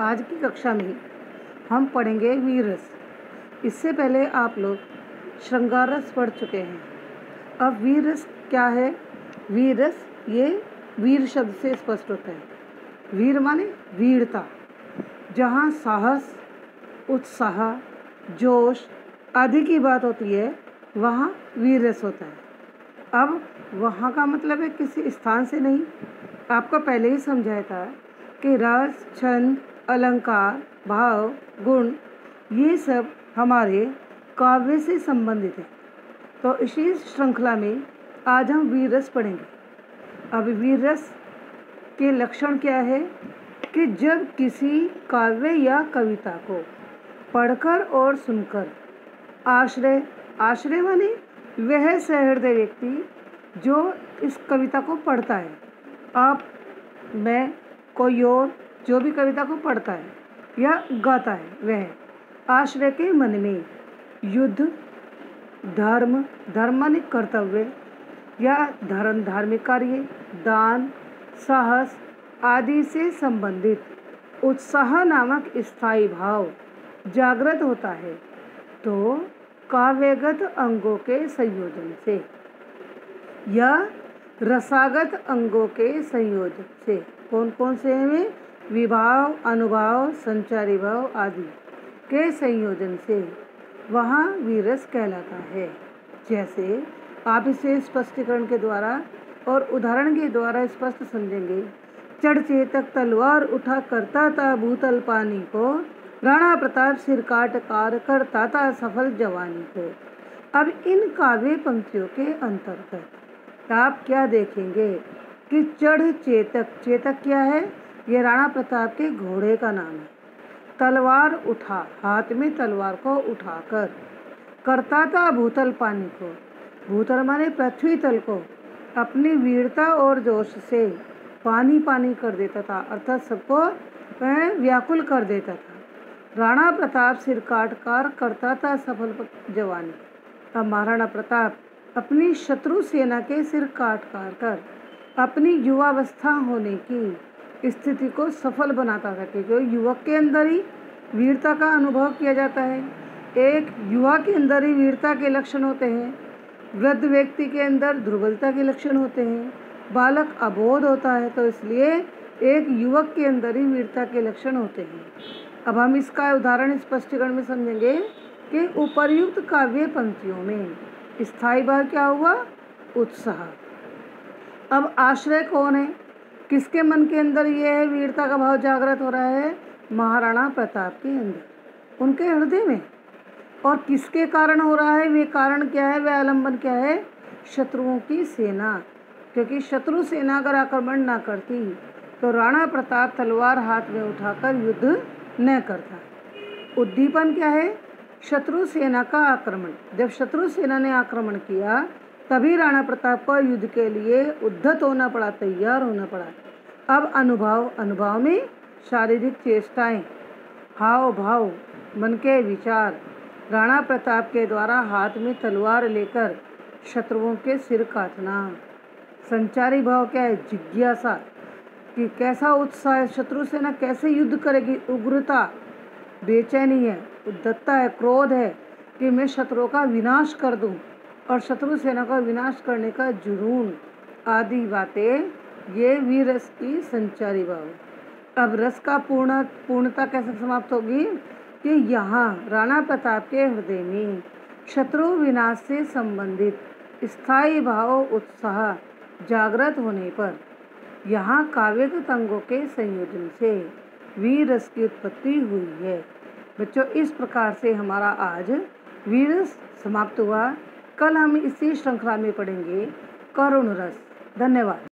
आज की कक्षा में हम पढ़ेंगे वीर रस। इससे पहले आप लोग श्रृंगार रस पढ़ चुके हैं। अब वीर रस क्या है? वीर रस ये वीर शब्द से स्पष्ट होता है। वीर माने वीरता, जहाँ साहस, उत्साह, जोश आदि की बात होती है वहाँ वीर रस होता है। अब वहाँ का मतलब है किसी स्थान से नहीं। आपको पहले ही समझाया था कि रस, छंद, अलंकार, भाव, गुण ये सब हमारे काव्य से संबंधित है। तो इसी श्रृंखला में आज हम वीर रस पढ़ेंगे। अब वीर रस के लक्षण क्या है कि जब किसी काव्य या कविता को पढ़कर और सुनकर आश्रय माने वह सहृदय व्यक्ति जो इस कविता को पढ़ता है, आप, मैं, कोई और जो भी कविता को पढ़ता है या गाता है, वह आश्रय के मन में युद्ध, धर्म माने कर्तव्य या धार्मिक कार्य, दान, साहस आदि से संबंधित उत्साह नामक स्थायी भाव जागृत होता है। तो काव्यगत अंगों के संयोजन से या रसागत अंगों के संयोजन से, कौन कौन से हैं? विभाव, अनुभाव, संचारी भाव आदि के संयोजन से वहाँ वीर रस कहलाता है। जैसे आप इसे स्पष्टीकरण के द्वारा और उदाहरण के द्वारा स्पष्ट समझेंगे। चढ़ चेतक तलवार उठा करता था भूतल पानी को, राणा प्रताप सिर काट कार करता था सफल जवानी को। अब इन काव्य पंक्तियों के अंतर्गत आप क्या देखेंगे कि चढ़ चेतक क्या है? ये राणा प्रताप के घोड़े का नाम है। तलवार उठा, हाथ में तलवार को उठाकर, करता था भूतल पानी को, भूतल माने पृथ्वी तल को अपनी वीरता और जोश से पानी कर देता था, अर्थात सबको वह व्याकुल कर देता था। राणा प्रताप सिर काट कार करता था सफल जवानी। अब महाराणा प्रताप अपनी शत्रु सेना के सिर काट कर अपनी युवावस्था होने की स्थिति को सफल बनाता था, क्योंकि युवक के अंदर ही वीरता का अनुभव किया जाता है। एक युवा के अंदर ही वीरता के लक्षण होते हैं, वृद्ध व्यक्ति के अंदर दुर्बलता के लक्षण होते हैं, बालक अबोध होता है, तो इसलिए एक युवक के अंदर ही वीरता के लक्षण होते हैं। अब हम इसका उदाहरण स्पष्टीकरण में समझेंगे कि उपर्युक्त काव्य पंक्तियों में स्थायी भाव क्या हुआ? उत्साह। अब आश्रय कौन है? किसके मन के अंदर ये है वीरता का भाव जागृत हो रहा है? महाराणा प्रताप के अंदर, उनके हृदय में। और किसके कारण हो रहा है? वे कारण क्या है? वह आलम्बन क्या है? शत्रुओं की सेना, क्योंकि शत्रु सेना अगर आक्रमण ना करती तो राणा प्रताप तलवार हाथ में उठाकर युद्ध न करता। उद्दीपन क्या है? शत्रु सेना का आक्रमण। जब शत्रु सेना ने आक्रमण किया तभी राणा प्रताप को युद्ध के लिए उद्धत होना पड़ा, तैयार होना पड़ा। अब अनुभव में शारीरिक चेष्टाएं, हाव भाव, मन के विचार। राणा प्रताप के द्वारा हाथ में तलवार लेकर शत्रुओं के सिर काटना। संचारी भाव क्या है? जिज्ञासा कि कैसा उत्साह है, शत्रु सेना कैसे युद्ध करेगी, उग्रता, बेचैनी है, उद्धतता है, क्रोध है कि मैं शत्रुओं का विनाश कर दूं, और शत्रु सेना का विनाश करने का जुनून आदि बातें ये वीर रस की संचारी भाव। अब रस का पूर्णता कैसे समाप्त होगी कि यहाँ राणा प्रताप के हृदय में शत्रु विनाश से संबंधित स्थायी भाव उत्साह जागृत होने पर यहाँ काव्यगत अंगों के संयोजन से वीर रस की उत्पत्ति हुई है। बच्चों, इस प्रकार से हमारा आज वीर रस समाप्त हुआ। कल हम इसी श्रृंखला में पढ़ेंगे करुण रस। धन्यवाद।